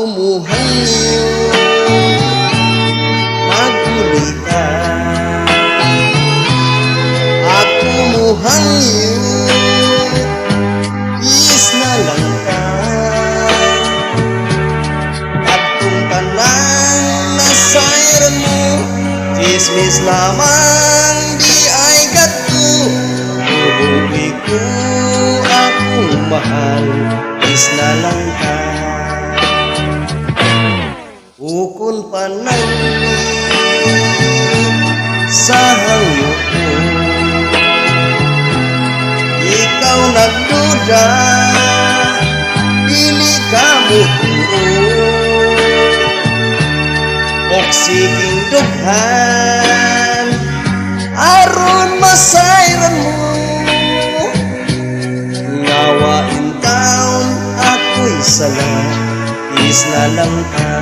muhangyo magulita. Ako muhangyo is na lang ka. At kung tanang nasayran mo, chismis lamang di ay gato. Huli ko akong mahal, is na lang ka. Ukon panangin sa hangyo ko, ikaw nagduda, pili ka mo turo. Oksiging dughan, aron masayran mo. Ngawain taon, ako'y sala, is na lang ka.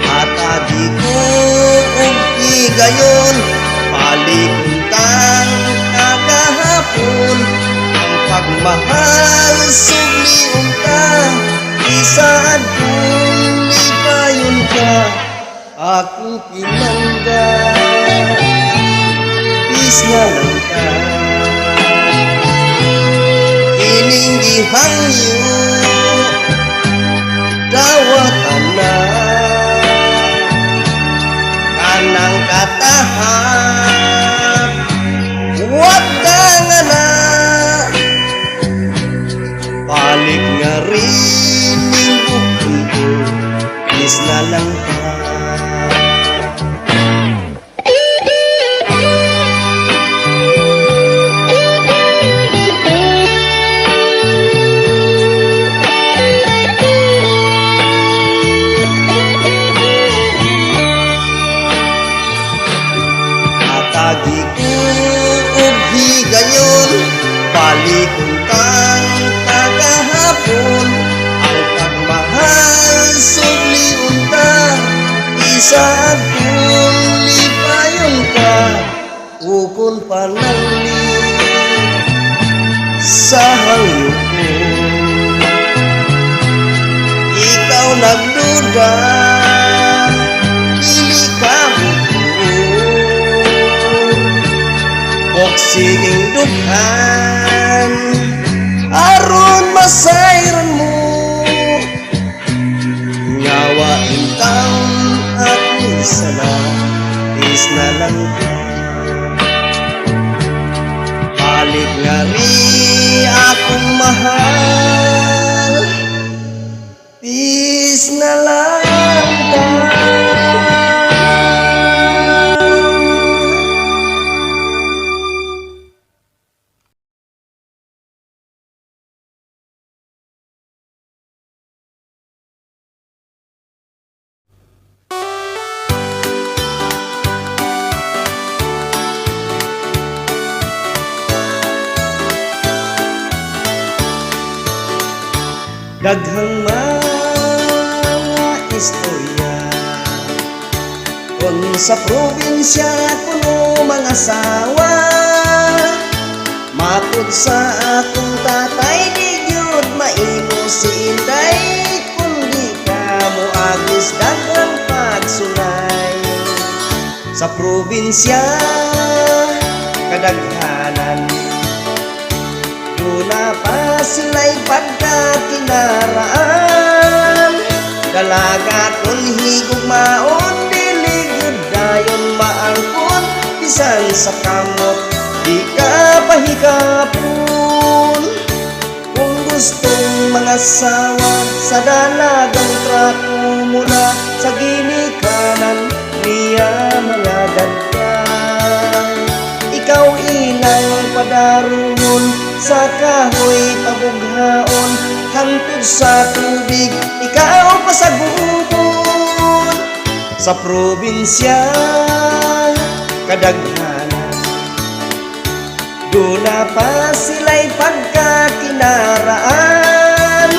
Atagi ko og igayon, palikon kang kagahapon. Ang pagmahal, suglion ka, isaad kong lipayon ka. Akong pinangga, is na lang ka. Ining gihangyo, dawatan na. Kanang katahak, huwag ka nga na. Balik nga rin yung bukong ko, is na lang ka. Atagi ko og higayon, balikon kang kagahapon. Ang pagmahal, suglion ka, isaad kong lipayon ka. Ukon panangin sa hangyo ko, ikaw nagduda, pili ka mo. Oksiging dughan, aron masayran mo. Ngawain taon, ako'y sala, is na lang ka. Balik nga rin akong mahal, is na lang ka. Daghang mga istorya kung sa probinsya kuno mga sawa. Matod sa akong tatay, di gyud maimo si inday, kundi ka mo agis daghang pagsulay. Sa probinsya kadaghanan, na pa sila'y pagkakinaraan. Dalaga kung higugmaon, diligid dayon maangkon. Bisan sa kamot, di ka pahikapon. Kung gustong mga sawa, sa dalagang trako mula sa ginikanan niya mga dagdag. Ikaw ilang padarungon, sa kahoy pabughaon, hangtod sa tubig, ikaw pasagubon. Sa probinsya kadaghanan, duna pa sila'y pagkakinaraan.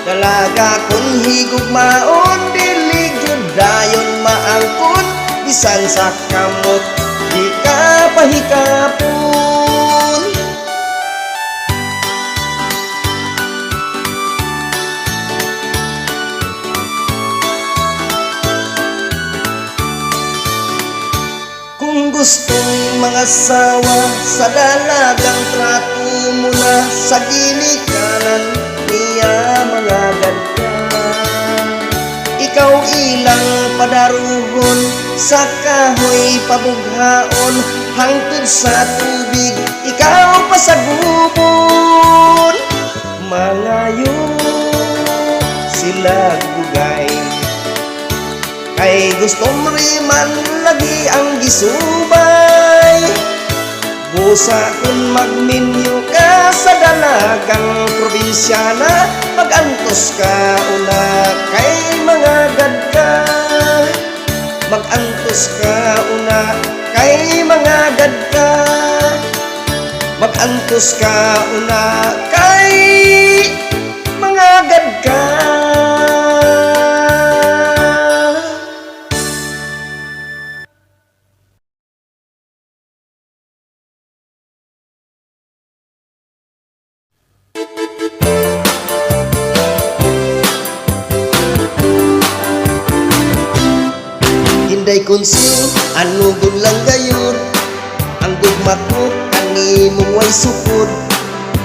Dalaga kung higugmaon, diligid dayon maangkon. Bisan sa kamot, di ka pahikapon. asawa sa dalagang trato mo na sa ginikanan niya mga gadka. Ikaw ilang padaruhon sa kahoy pabughaon hangtod sa tubig ikaw pasagubon. Mangayo sila bugay kay gusto man lagi ang gisubay. Busa kung magminyo ka sa dalagang probinsya na magantos ka una kay mga gadka. Magantos ka una kay mga gadka. Magantos ka una kay mga gadka. Hinday konsil ano lang gayon ang gugma ko kanimong way sukod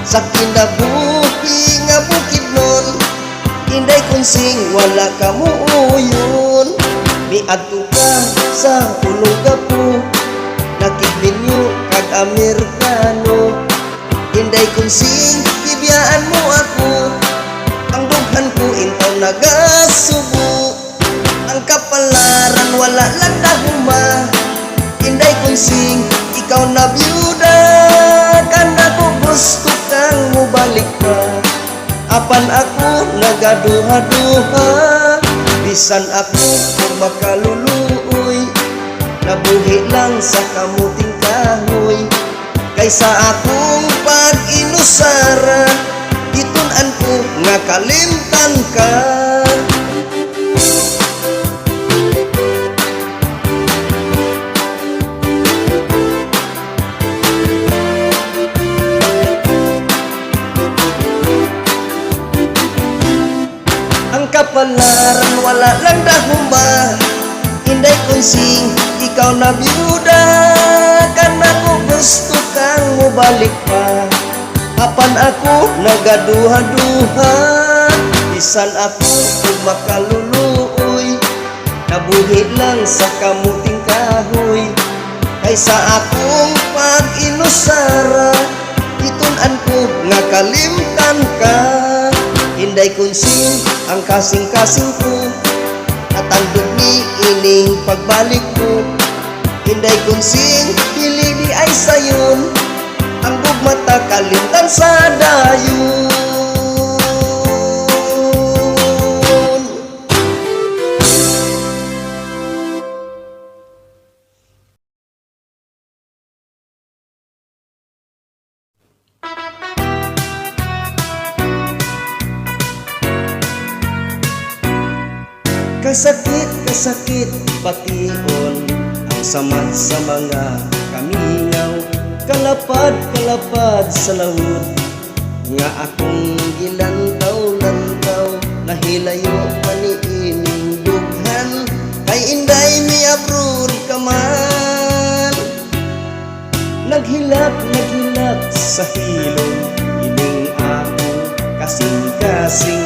sa kinabuhi nga bukid nun. Hinday konsing wala ka muuyon miadto ka sa ulong gapo nakiglinyo kag Amerikano. Hinday konsing bibiyaan mo ako ang dughan ko intaw nagasubo. Ang kapalaran wala lang dahuma. Hinday konsing ikaw na byuda kana ko gusto kang mubalik pa. Apan ako nagaduha-duha bisan ako kung makaluluoy nabuhi lang sa kamuting kahoy. Kaysa akong pag-inusara itun-an ko nga kalimtan ka. Kapalaran wala lang dahuma. Hinday konsing ikaw na byuda kana ko gusto kang mubalik pa. Apan ako nagaduha-duha bisan ako kung makaluluoy nabuhi lang sa kamuting kahoy. Kaysa akong pag-inusara itun-an ko nga kalimtan ka. Hinday konsing ang kasing-kasing ko natandog ni ining pagbalik ko. Hinday konsing pili di ay sayon ang bugmata kalimtan sa dayon. Kasakit pation ang samad sa mga kaminaw. Kalapad sa lawod nga akong gilantaw-lantaw. Nahilayo maniining dughan kay inday mi abroad ka man. Naghilak sa hilom ining ako kasing-kasing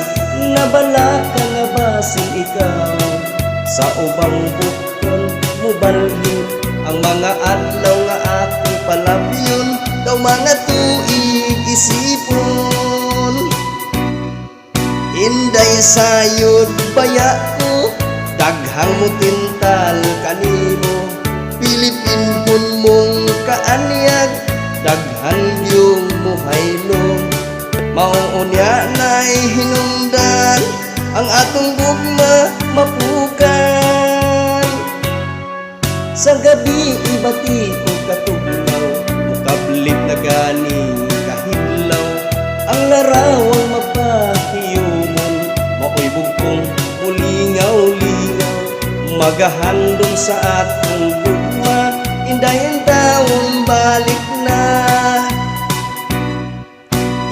nabala ka nga basing ikaw. Sa ubang bukon mo balhin ang mga adlaw nga akong palabyon. Daw mga tuig isipon inday sayod baya ko daghang mo tintal kanimo. Pilipinhon mong kaanyag daghan yung muhaylong. Mauunya na'y hinungdan ang atong gugma mapukan. Sa gabi ibati o katugnaw mukablit na gani kahidlaw. Ang larawang mapahiyumon maoy bugkong ulingaw-lingaw. Magahandong sa atong gugma indayin taong balik na.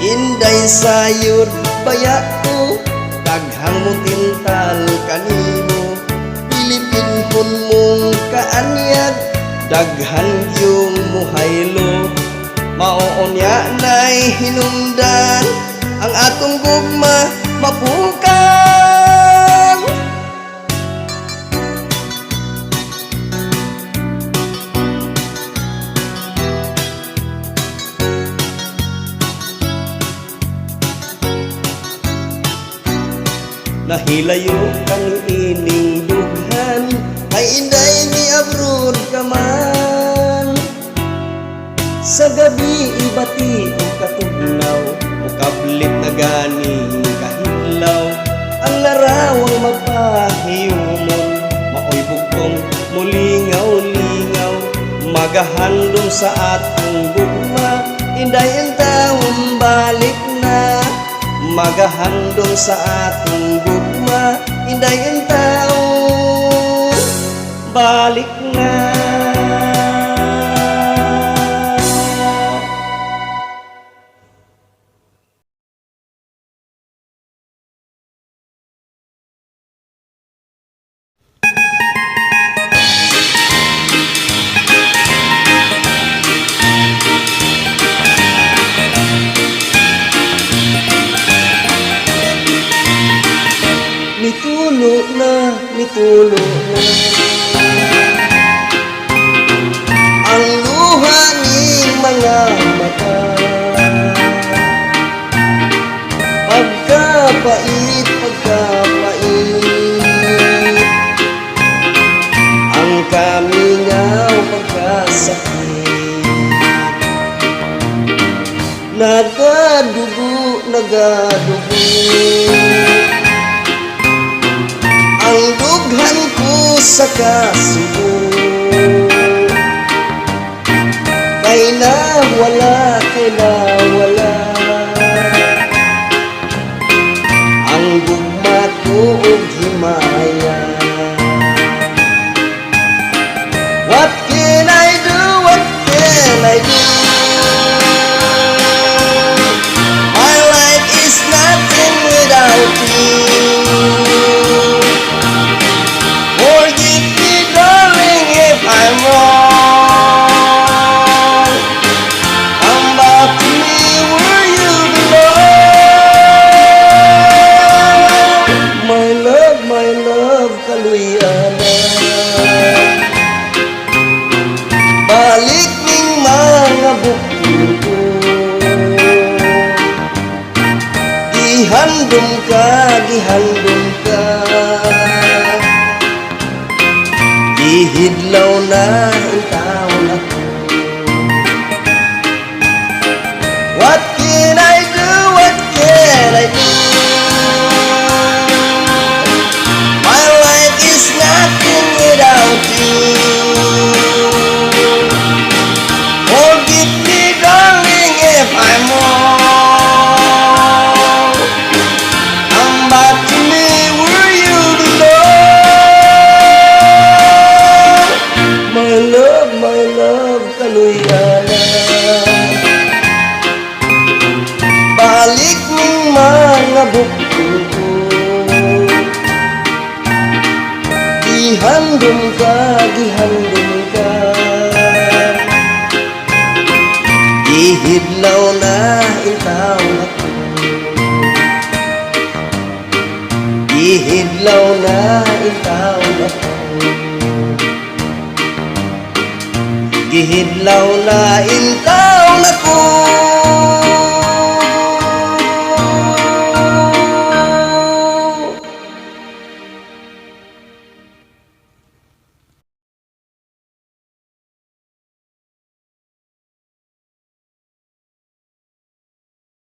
Inday sayod baya ko daghang mo tintal kanimo. Pilipinhon mong kaanyag daghan yung muhaylo. Maoonya na'y hinungdan ang atong gugma mapukan. Nahilayo kang ining dughan, ay inday ni abroad ka man. Sa gabi ibati o katugnaw, o kablit na ganing kahitlaw. Ang larawang magpahiyumon, maoy bugtong mulingaw-lingaw. Magahandom sa atong gugma, inday ang taon balik na. Magahandom sa atong gugma, inday ang taon balik na. Mitulo na ang luha ng mga mata. Pagkapait, ang kamingaw pagkasakit. Nagadugo ang dughan ko sa kasubo. Kay nawala ang gugma ko og himaya. What can I do? What can I do? My life is nothing without you. Forgive me, darling, if I'm wrong. Come back to me where you belong. My love, kaluyana. Balik ning mga bukol ko. Gihandom ka. Ihidlaw na ang taon ako. What can I do? What can I do? My life is nothing without you. Forgive me, darling, if I'm wrong. Come back to me where you belong. My love, kaluyana. Balik ng mga bukol ko. Gihandom ka. Ihidlaw na ang taon ako. Ihidlaw na ang taon ako. Gihidlaw na in taon ako.